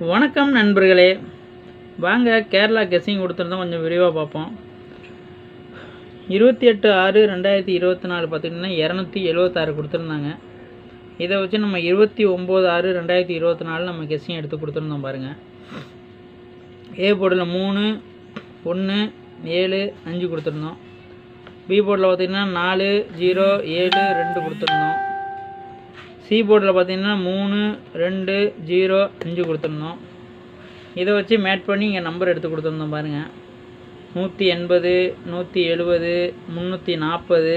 வணக்கம் நண்பர்களே, வாங்க கேரளா கெஸ்ஸிங் கொடுத்துருந்தோம், கொஞ்சம் விரிவாக பார்ப்போம். 28/6/2024 பார்த்திங்கன்னா 276 கொடுத்துருந்தாங்க. இதை வச்சு நம்ம 29/6/2024 நம்ம கெஸ்ஸிங் எடுத்து கொடுத்துருந்தோம் பாருங்கள். ஏ போர்டில் 3, 1, 7, 5 கொடுத்துருந்தோம். பி போர்டில் பார்த்திங்கன்னா 4, 0, 7, 2 கொடுத்துருந்தோம். சி போர்டில் பார்த்திங்கன்னா 3, 2, 0, 5 கொடுத்துருந்தோம். இதை வச்சு மேட் பண்ணி இங்கே நம்பர் எடுத்து கொடுத்துருந்தோம் பாருங்கள். 180, 170, 340,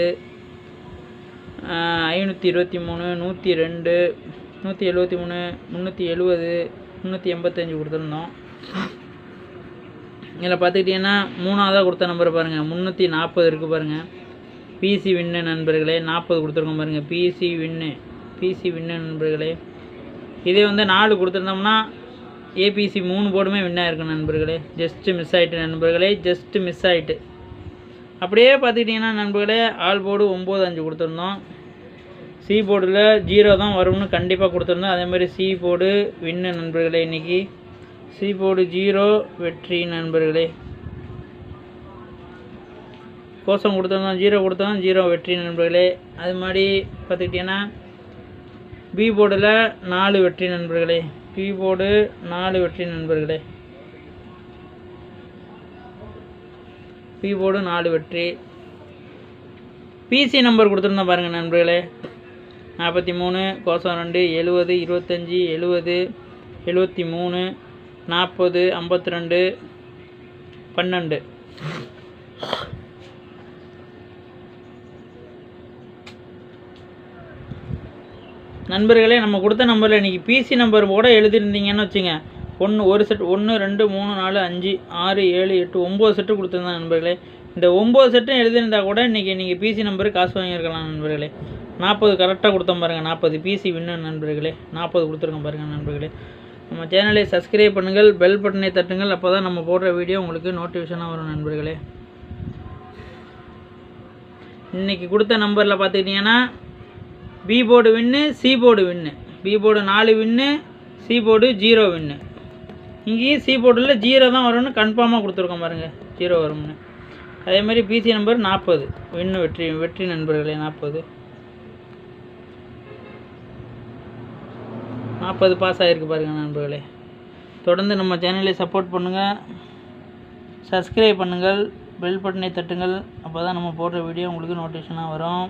523, 102, 173, 370, 385 கொடுத்துருந்தோம். இதில் பார்த்துக்கிட்டிங்கன்னா மூணாவதாக கொடுத்த நம்பர் பாருங்கள், 340 இருக்குது பாருங்கள். பிசி வின்னு நண்பர்களே, 40 கொடுத்துருக்கோம் பாருங்கள். பிசி வின்னு நண்பர்களே. இதே வந்து 4 கொடுத்துருந்தோம்னா ஏபிசி 3 போர்டுமே வின்னாக இருக்கும் நண்பர்களே. ஜஸ்ட்டு மிஸ் ஆகிட்டு நண்பர்களே, ஜஸ்ட்டு மிஸ் ஆகிட்டு. அப்படியே பார்த்துக்கிட்டிங்கன்னா நண்பர்களே, ஆல் போர்டு 9, 5 கொடுத்துருந்தோம். சி போர்டில் 0 தான் வரும்னு கண்டிப்பாக கொடுத்துருந்தோம். அதேமாதிரி சி போர்டு வின்னு நண்பர்களே. இன்றைக்கி சி போர்டு 0 வெற்றி நண்பர்களே. கோஷம் கொடுத்துருந்தோம், 0 கொடுத்தோம், 0 வெற்றி நண்பர்களே. அது மாதிரி பார்த்துக்கிட்டிங்கன்னா பி போர்டில் 4 வெற்றி நண்பர்களே. பி போர்டு 4 வெற்றி நண்பர்களே. பி போர்டு 4 வெற்றி. பிசி நம்பர் கொடுத்துருந்தோம் பாருங்கள் நண்பர்களே. 43, கோஷம் 2, 70, 25, 70, 73, 40, 52, 12. நண்பர்களே, நம்ம கொடுத்த நம்பரில் இன்றைக்கி பிசி நம்பர் கூட எழுதியிருந்தீங்கன்னு வச்சுங்க, ஒரு செட் 1, 2, 3, 4, 5, 6, 7, 8, 9 செட்டு கொடுத்துருந்தாங்க நண்பர்களே. இந்த 9 செட்டும் எழுதியிருந்தால் கூட இன்றைக்கி நீங்கள் பிசி நம்பரு காசு வாங்கியிருக்கலாம் நண்பர்களே. 40 கரெக்டாக கொடுத்தோம் பாருங்கள். 40 பிசி வின்னு நண்பர்களே. 40 கொடுத்துருக்கோம் பாருங்கள் நண்பர்களே. நம்ம சேனலை சப்ஸ்கிரைப் பண்ணுங்கள், பெல் பட்டனை தட்டுங்கள். அப்போ தான் நம்ம போடுற வீடியோ உங்களுக்கு நோட்டிஃபிகேஷனாக வரும் நண்பர்களே. இன்றைக்கி கொடுத்த நம்பரில் பார்த்துக்கிட்டிங்கன்னா பி போர்டு வின்னு, சி போர்டு வின்னு. பி போர்டு 4 வின்னு, சி போர்டு 0 வின்னு. இங்கேயும் சி போர்டில் 0 தான் வரும்னு கன்ஃபார்மாக கொடுத்துருக்கோம் பாருங்கள், 0 வரும்னு. அதேமாதிரி பிசி நம்பர் 40 வின்னு வெற்றி நண்பர்களே. 40 பாஸ் ஆகிருக்கு பாருங்கள் நண்பர்களே. தொடர்ந்து நம்ம சேனலை சப்போர்ட் பண்ணுங்கள், சப்ஸ்கிரைப் பண்ணுங்கள், பெல் பட்டனை தட்டுங்கள். அப்போ தான் நம்ம போடுற வீடியோ உங்களுக்கு நோட்டிஃபிகேஷனாக வரும்.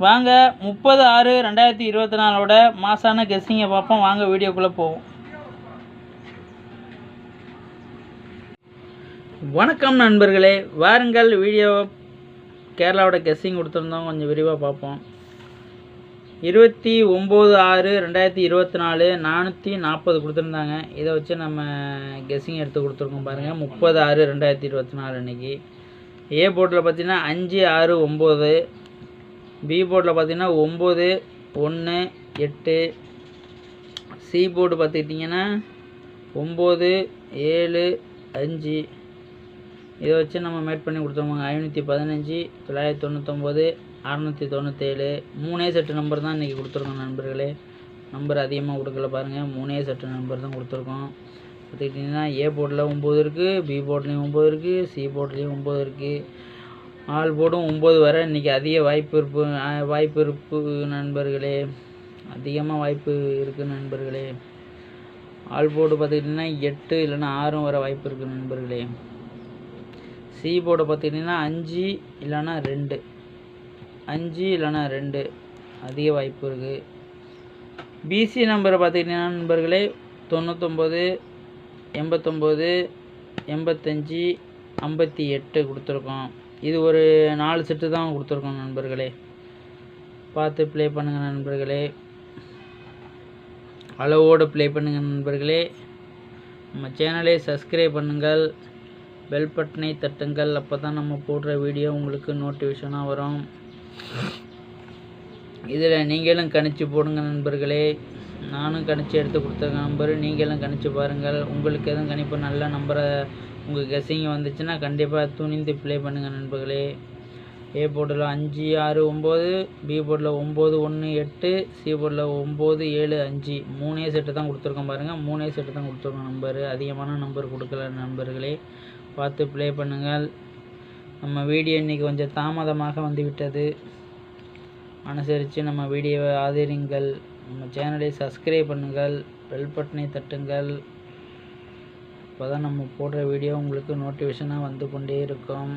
வாங்க 30/6/2024 மாசான கெஸ்ஸிங்கை பார்ப்போம். வாங்க வீடியோக்குள்ளே போவோம். வணக்கம் நண்பர்களே, வாருங்கள் வீடியோ கேரளாவோட கெஸ்ஸிங் கொடுத்துருந்தோம், கொஞ்சம் விரிவாக பார்ப்போம். 29/6/2024 440 கொடுத்துருந்தாங்க. இதை வச்சு நம்ம கெஸ்ஸிங் எடுத்து கொடுத்துருக்கோம் பாருங்கள். 30/6/2024 அன்றைக்கி. ஏ போர்டில் பார்த்திங்கன்னா 5, 6, 9. பி போர்டில் பார்த்திங்கன்னா 9, 1, 8. சி போர்டு பார்த்துக்கிட்டிங்கன்னா 9, 7, 5. இதை வச்சு நம்ம மேட் பண்ணி கொடுத்துருவோங்க. 515, 999, 697. 3 செட்டு நம்பர் தான் இன்றைக்கி கொடுத்துருக்கோம் நண்பர்களே. நம்பர் அதிகமாக கொடுக்கல பாருங்கள், 3 செட்டு நம்பர் தான் கொடுத்துருக்கோம். பார்த்துக்கிட்டிங்கன்னா ஏ போர்டில் 9 இருக்குது, பி போர்ட்லேயும் 9 இருக்குது, சி போர்ட்லேயும் 9 இருக்குது. ஆல் போர்டும் 9 வர இன்றைக்கி அதிக வாய்ப்பு இருப்பு நண்பர்களே. அதிகமாக வாய்ப்பு இருக்குது நண்பர்களே. ஆல் போர்டு பார்த்துக்கிட்டிங்கன்னா 8 இல்லைன்னா 6 வர வாய்ப்பு இருக்குது நண்பர்களே. சி போர்டை பார்த்துக்கிட்டிங்கன்னா 5 இல்லைன்னா 2, 5 இல்லைன்னா 2 அதிக வாய்ப்பு இருக்குது. பிசி நம்பரை பார்த்துக்கிட்டிங்கன்னா நண்பர்களே 99, 89, 85, 58 கொடுத்துருக்கோம். இது ஒரு 4 செட்டு தான் கொடுத்துருக்கோம் நண்பர்களே. பார்த்து ப்ளே பண்ணுங்கள் நண்பர்களே, அளவோடு ப்ளே பண்ணுங்கள் நண்பர்களே. நம்ம சேனலை சப்ஸ்கிரைப் பண்ணுங்கள், பெல் பட்டனை தட்டுங்கள். அப்போ தான் நம்ம போடுற வீடியோ உங்களுக்கு நோட்டிஃபிகேஷனாக வரும். இதில் நீங்களும் கணிச்சு போடுங்க நண்பர்களே. நானும் கணிச்சு எடுத்து கொடுத்த நம்பர் நீங்களும் கணிச்சு பாருங்கள். உங்களுக்கு எதுவும் கணிப்பு நல்ல நம்பரை உங்கள் கெஸ்ஸிங் வந்துச்சுன்னா கண்டிப்பாக துணிந்து ப்ளே பண்ணுங்கள் நண்பர்களே. ஏ போர்டில் 5 6 9, பி போர்டில் 9 1 8, சி போர்டில் 9 7 5, 3 செட்டு தான் கொடுத்துருக்கோம் பாருங்கள். 3 செட்டு தான் கொடுத்துருக்கோம் நம்பர். அதிகமான நம்பர் கொடுக்கல நண்பர்களே, பார்த்து ப்ளே பண்ணுங்கள். நம்ம வீடியோ இன்றைக்கி கொஞ்சம் தாமதமாக வந்துவிட்டது, அனுசரித்து நம்ம வீடியோவை ஆதரிங்கள். நம்ம சேனலை சப்ஸ்கிரைப் பண்ணுங்கள், பெல் பட்டனை தட்டுங்கள். அப்போ தான் நம்ம போடுற வீடியோ உங்களுக்கு நோட்டிஃபிகேஷனாக வந்து கொண்டே இருக்கும்.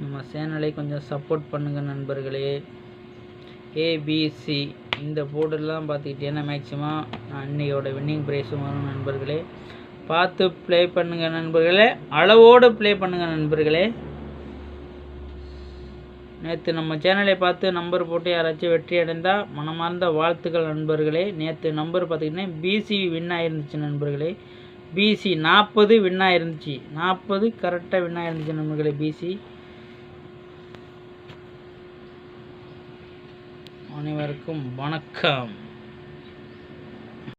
நம்ம சேனலை கொஞ்சம் சப்போர்ட் பண்ணுங்கள் நண்பர்களே. ஏபிசி இந்த போர்டெல்லாம் பார்த்துக்கிட்டேன்னா மேக்ஸிமம் அன்னையோட வின்னிங் ப்ரைஸும் வரும் நண்பர்களே. பார்த்து ப்ளே பண்ணுங்கள் நண்பர்களே, அளவோடு ப்ளே பண்ணுங்கள் நண்பர்களே. நேற்று நம்ம சேனலை பார்த்து நம்பர் போட்டு யாராச்சும் வெற்றி அடைந்தால் மனமார்ந்த வாழ்த்துக்கள் நண்பர்களே. நேற்று நம்பர் பார்த்திங்கன்னா பிசி வின் ஆயிருந்துச்சு நண்பர்களே. பிசி 40 வின் ஆயிருந்துச்சு, 40 கரெக்டாக வின் ஆயிருந்துச்சு நண்பர்களே பிசி. அனைவருக்கும் வணக்கம்.